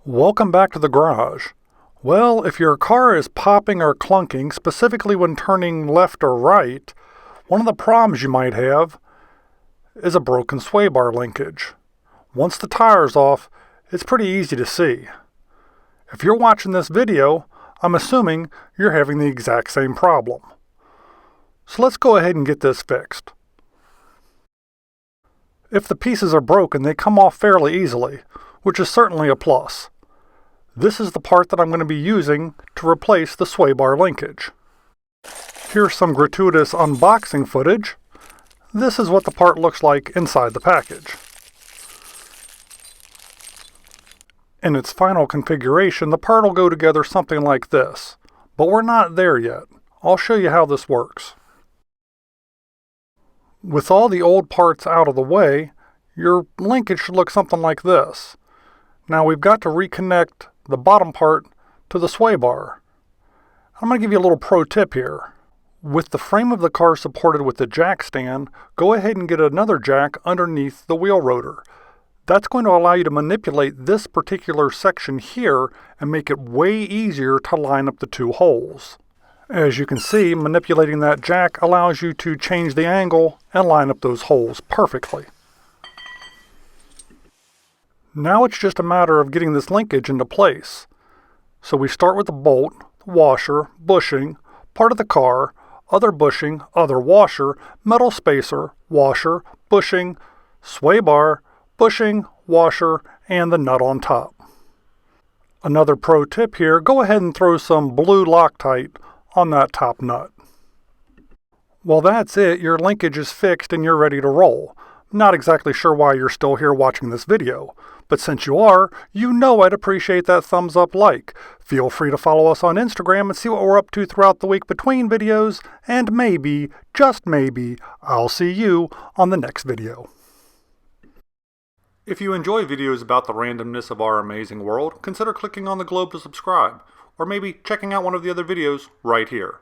Welcome back to the garage. Well, if your car is popping or clunking, specifically when turning left or right, one of the problems you might have is a broken sway bar linkage. Once the tire's off, it's pretty easy to see. If you're watching this video, I'm assuming you're having the exact same problem. So let's go ahead and get this fixed. If the pieces are broken, they come off fairly easily, which is certainly a plus. This is the part that I'm going to be using to replace the sway bar linkage. Here's some gratuitous unboxing footage. This is what the part looks like inside the package. In its final configuration, the part will go together something like this, but we're not there yet. I'll show you how this works. With all the old parts out of the way, your linkage should look something like this. Now we've got to reconnect the bottom part to the sway bar. I'm going to give you a little pro tip here. With the frame of the car supported with the jack stand, go ahead and get another jack underneath the wheel rotor. That's going to allow you to manipulate this particular section here and make it way easier to line up the two holes. As you can see, manipulating that jack allows you to change the angle and line up those holes perfectly. Now it's just a matter of getting this linkage into place. So we start with the bolt, washer, bushing, part of the car, other bushing, other washer, metal spacer, washer, bushing, sway bar, bushing, washer, and the nut on top. Another pro tip here, go ahead and throw some blue Loctite on that top nut. Well, that's it. Your linkage is fixed and you're ready to roll. Not exactly sure why you're still here watching this video, but since you are, you know I'd appreciate that thumbs up like. Feel free to follow us on Instagram and see what we're up to throughout the week between videos, and maybe, just maybe, I'll see you on the next video. If you enjoy videos about the randomness of our amazing world, consider clicking on the globe to subscribe, or maybe checking out one of the other videos right here.